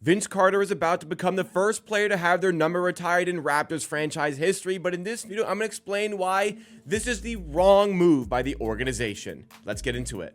Vince Carter is about to become the first player to have their number retired in Raptors franchise history, but in this video, I'm going to explain why this is the wrong move by the organization. Let's get into it.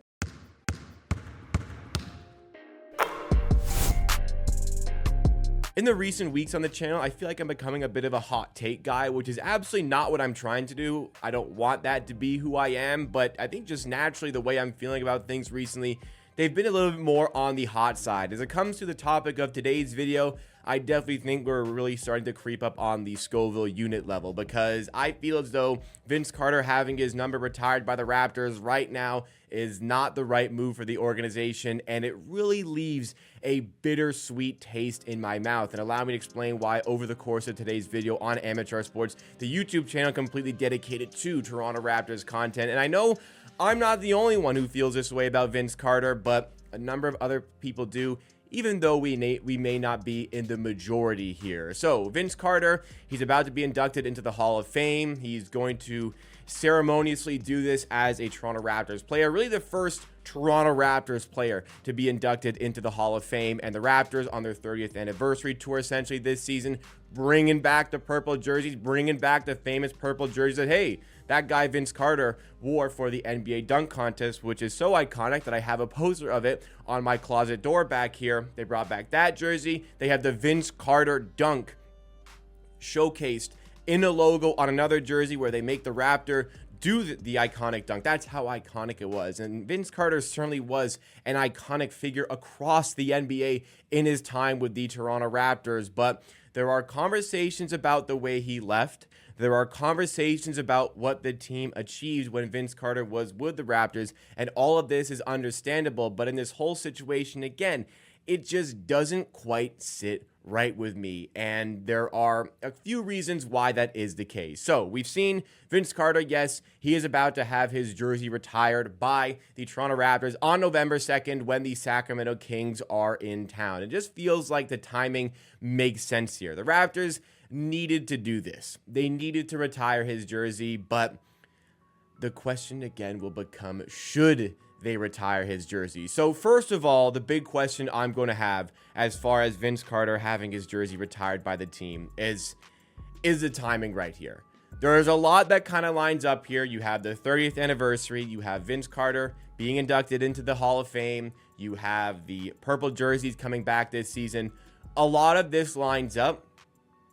In the recent weeks on the channel, I feel like I'm becoming a bit of a hot take guy, which is absolutely not what I'm trying to do. I don't want that to be who I am, but I think just naturally the way I'm feeling about things recently, they've been a little bit more on the hot side. As it comes to the topic of today's video, I definitely think we're really starting to creep up on the Scoville unit level, because I feel as though Vince Carter having his number retired by the Raptors right now is not the right move for the organization, and it really leaves a bittersweet taste in my mouth. And allow me to explain why over the course of today's video on Amateur Sports, the YouTube channel completely dedicated to Toronto Raptors content. And I know I'm not the only one who feels this way about Vince Carter, but a number of other people do, even though we may not be in the majority here. So Vince Carter, he's about to be inducted into the Hall of Fame. He's going to ceremoniously do this as a Toronto Raptors player, really the first Toronto Raptors player to be inducted into the Hall of Fame. And the Raptors on their 30th anniversary tour essentially this season, bringing back the purple jerseys, bringing back the famous purple jerseys that, hey, that guy Vince Carter wore for the NBA dunk contest, which is so iconic that I have a poster of it on my closet door back here. They brought back that jersey. They have the Vince Carter dunk showcased in a logo on another jersey where they make the Raptor do the iconic dunk. That's how iconic it was. And Vince Carter certainly was an iconic figure across the NBA in his time with the Toronto Raptors. But there are conversations about the way he left. There are conversations about what the team achieved when Vince Carter was with the Raptors. And all of this is understandable. But in this whole situation, again, it just doesn't quite sit right with me, and there are a few reasons why that is the case. So we've seen Vince Carter, yes, he is about to have his jersey retired by the Toronto Raptors on November 2nd when the Sacramento Kings are in town. It just feels like the timing makes sense here. The Raptors needed to do this. They needed to retire his jersey, but the question again will become, should they retire his jersey? So first of all, the big question I'm going to have as far as Vince Carter having his jersey retired by the team is the timing right here? There's a lot that kind of lines up here. You have the 30th anniversary. You have Vince Carter being inducted into the Hall of Fame. You have the purple jerseys coming back this season. A lot of this lines up.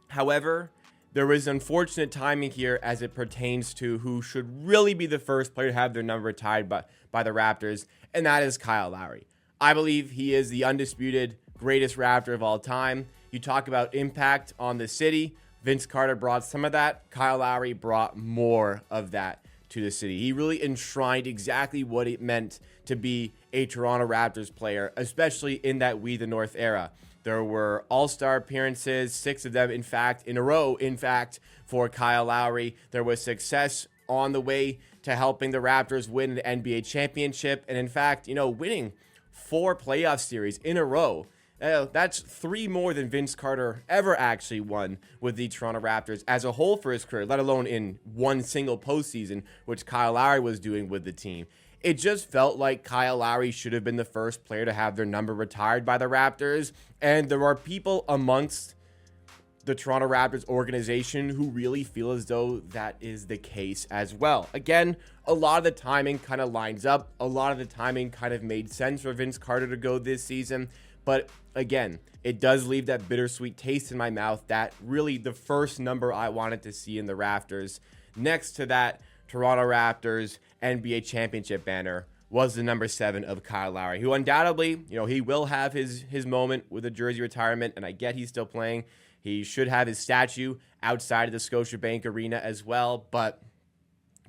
However, there was unfortunate timing here as it pertains to who should really be the first player to have their number retired by the Raptors, and that is Kyle Lowry. I believe he is the undisputed greatest Raptor of all time. You talk about impact on the city. Vince Carter brought some of that. Kyle Lowry brought more of that to the city. He really enshrined exactly what it meant to be a Toronto Raptors player, especially in that We the North era. There were all-star appearances, 6 of them, in a row, for Kyle Lowry. There was success on the way to helping the Raptors win an NBA championship. And in fact, winning 4 playoff series in a row. That's 3 more than Vince Carter ever actually won with the Toronto Raptors as a whole for his career, let alone in one single postseason, which Kyle Lowry was doing with the team. It just felt like Kyle Lowry should have been the first player to have their number retired by the Raptors. And there are people amongst the Toronto Raptors organization who really feel as though that is the case as well. Again, a lot of the timing kind of lines up. A lot of the timing kind of made sense for Vince Carter to go this season. But again, it does leave that bittersweet taste in my mouth that really the first number I wanted to see in the Raptors, next to that Toronto Raptors NBA championship banner, was the number 7 of Kyle Lowry, who undoubtedly, he will have his moment with a jersey retirement, and I get he's still playing. He should have his statue outside of the Scotiabank Arena as well, but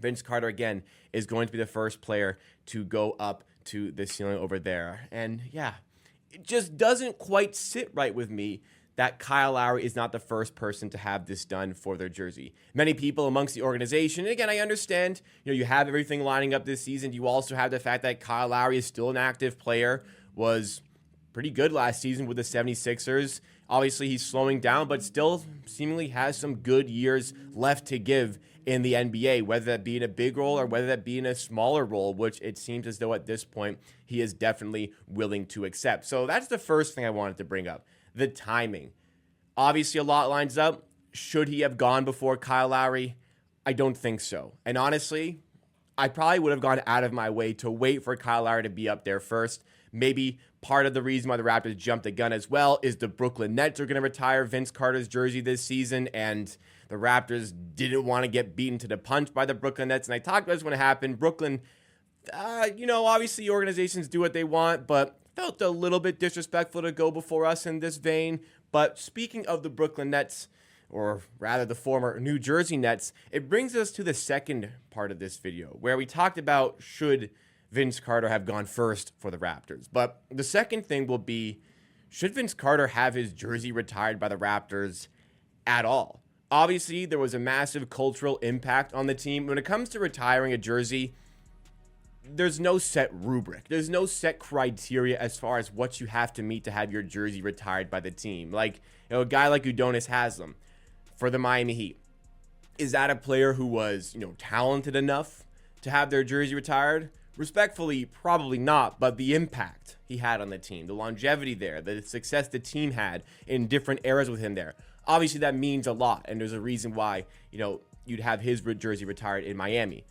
Vince Carter, again, is going to be the first player to go up to the ceiling over there. And yeah, it just doesn't quite sit right with me that Kyle Lowry is not the first person to have this done for their jersey. Many people amongst the organization, and again, I understand, you have everything lining up this season. You also have the fact that Kyle Lowry is still an active player, was pretty good last season with the 76ers. Obviously, he's slowing down, but still seemingly has some good years left to give in the NBA, whether that be in a big role or whether that be in a smaller role, which it seems as though at this point he is definitely willing to accept. So that's the first thing I wanted to bring up. the timing. Obviously, a lot lines up. Should he have gone before Kyle Lowry? I don't think so. And honestly, I probably would have gone out of my way to wait for Kyle Lowry to be up there first. Maybe part of the reason why the Raptors jumped the gun as well is the Brooklyn Nets are going to retire Vince Carter's jersey this season, and the Raptors didn't want to get beaten to the punch by the Brooklyn Nets. And I talked about this when it happened. Brooklyn, obviously organizations do what they want, but felt a little bit disrespectful to go before us in this vein. But speaking of the Brooklyn Nets, or rather the former New Jersey Nets, it brings us to the second part of this video, where we talked about should Vince Carter have gone first for the Raptors. But the second thing will be, should Vince Carter have his jersey retired by the Raptors at all? Obviously, there was a massive cultural impact on the team. When it comes to retiring a jersey, there's no set rubric. There's no set criteria as far as what you have to meet to have your jersey retired by the team. Like, a guy like Udonis Haslem for the Miami Heat. Is that a player who was, talented enough to have their jersey retired? Respectfully, probably not, but the impact he had on the team, the longevity there, the success the team had in different eras with him there, obviously that means a lot, and there's a reason why, you'd have his jersey retired in Miami.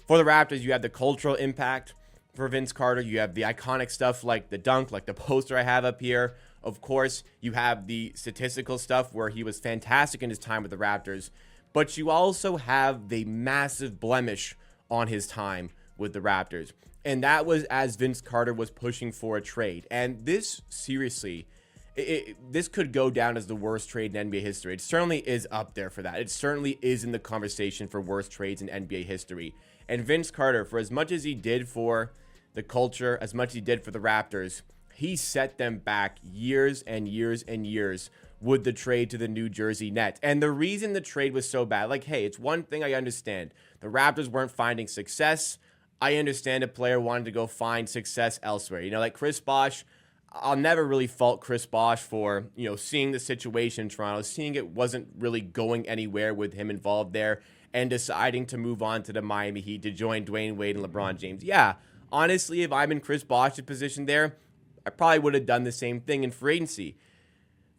For the Raptors, you have the cultural impact. For Vince Carter, you have the iconic stuff like the dunk, like the poster I have up here. Of course, you have the statistical stuff where he was fantastic in his time with the Raptors, but you also have the massive blemish on his time with the Raptors. And that was as Vince Carter was pushing for a trade. And this, seriously, this could go down as the worst trade in NBA history. It certainly is up there for that. It certainly is in the conversation for worst trades in NBA history. And Vince Carter, for as much as he did for the culture, as much as he did for the Raptors, he set them back years and years and years with the trade to the New Jersey Nets. And the reason the trade was so bad, it's one thing I understand. The Raptors weren't finding success. I understand a player wanted to go find success elsewhere. Like Chris Bosh, I'll never really fault Chris Bosh for, seeing the situation in Toronto, seeing it wasn't really going anywhere with him involved there, and deciding to move on to the Miami Heat to join Dwayne Wade and LeBron James. Yeah, honestly, if I'm in Chris Bosh's position there, I probably would have done the same thing in free agency.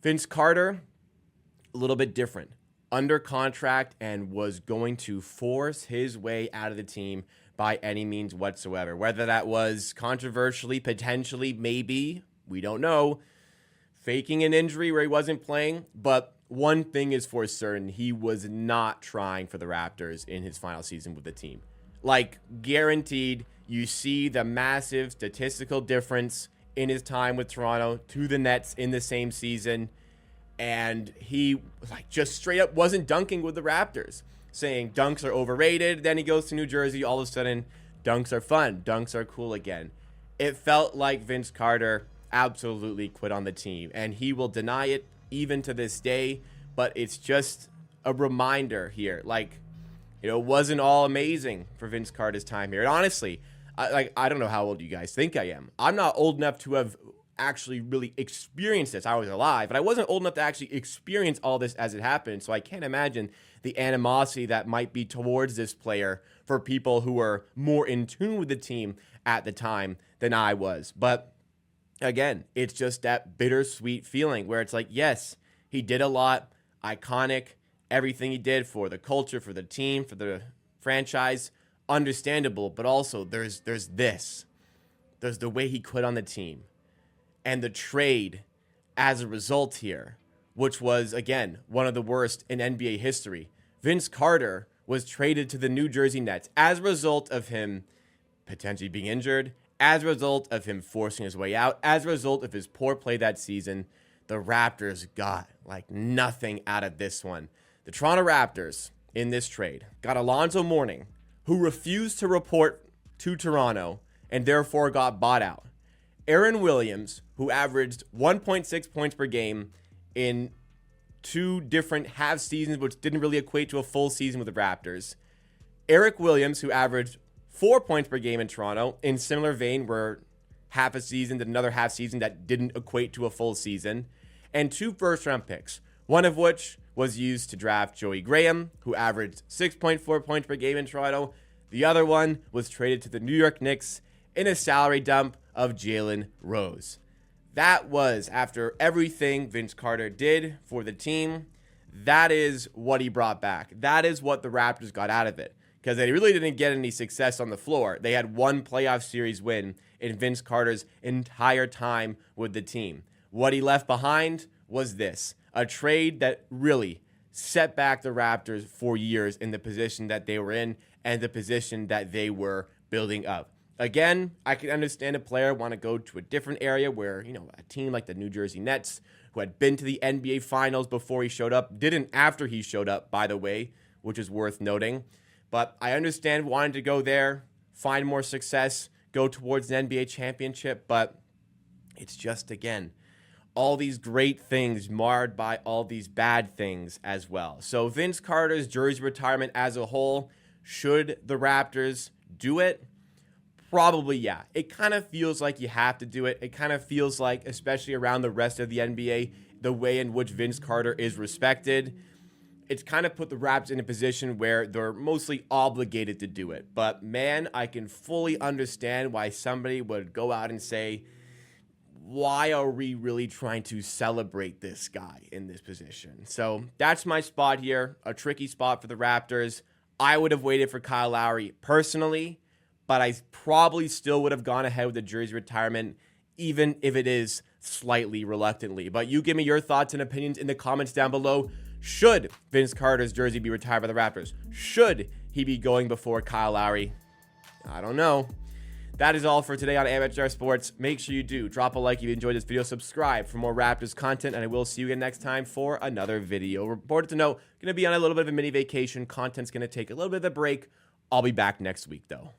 Vince Carter, a little bit different. Under contract and was going to force his way out of the team by any means whatsoever. Whether that was controversially, potentially, maybe, we don't know, faking an injury where he wasn't playing. But one thing is for certain, he was not trying for the Raptors in his final season with the team. Guaranteed, you see the massive statistical difference in his time with Toronto to the Nets in the same season. And he just straight up wasn't dunking with the Raptors, saying dunks are overrated. Then he goes to New Jersey. All of a sudden, dunks are fun. Dunks are cool again. It felt like Vince Carter absolutely quit on the team, and he will deny it even to this day. But it's just a reminder here. It wasn't all amazing for Vince Carter's time here. And honestly, I don't know how old you guys think I am. I'm not old enough to have actually really experienced this. I was alive, but I wasn't old enough to actually experience all this as it happened. So I can't imagine the animosity that might be towards this player for people who were more in tune with the team at the time than I was. But again, it's just that bittersweet feeling where it's yes, he did a lot, iconic, everything he did for the culture, for the team, for the franchise, understandable, but also there's this. There's the way he quit on the team. And the trade as a result here, which was, again, one of the worst in NBA history. Vince Carter was traded to the New Jersey Nets as a result of him potentially being injured, as a result of him forcing his way out, as a result of his poor play that season. The Raptors got nothing out of this one. The Toronto Raptors, in this trade, got Alonzo Mourning, who refused to report to Toronto and therefore got bought out. Aaron Williams, who averaged 1.6 points per game in two different half seasons, which didn't really equate to a full season with the Raptors. Eric Williams, who averaged 4 points per game in Toronto, in similar vein, where half a season to another half season that didn't equate to a full season. And 2 first-round picks, one of which was used to draft Joey Graham, who averaged 6.4 points per game in Toronto. The other one was traded to the New York Knicks in a salary dump of Jalen Rose. that was after everything Vince Carter did for the team. That is what he brought back. That is what the Raptors got out of it, because they really didn't get any success on the floor. They had one playoff series win in Vince Carter's entire time with the team. What he left behind was this, a trade that really set back the Raptors for years in the position that they were in and the position that they were building up. Again, I can understand a player want to go to a different area where, a team like the New Jersey Nets, who had been to the NBA Finals before he showed up, didn't after he showed up, by the way, which is worth noting. But I understand wanting to go there, find more success, go towards an NBA championship, but it's just, again, all these great things marred by all these bad things as well. So Vince Carter's jersey retirement as a whole, should the Raptors do it? Probably, yeah. It kind of feels like you have to do it. It kind of feels like, especially around the rest of the NBA, the way in which Vince Carter is respected, it's kind of put the Raps in a position where they're mostly obligated to do it. But man, I can fully understand why somebody would go out and say, why are we really trying to celebrate this guy in this position? So that's my spot here, a tricky spot for the Raptors. I would have waited for Kyle Lowry personally, but I probably still would have gone ahead with the jersey retirement, even if it is slightly reluctantly. But you give me your thoughts and opinions in the comments down below. Should Vince Carter's jersey be retired by the Raptors? Should he be going before Kyle Lowry? I don't know. That is all for today on Amateur Sports. Make sure you do drop a like if you enjoyed this video, subscribe for more Raptors content, and I will see you again next time for another video. Important to note, going to be on a little bit of a mini vacation. Content's going to take a little bit of a break. I'll be back next week, though.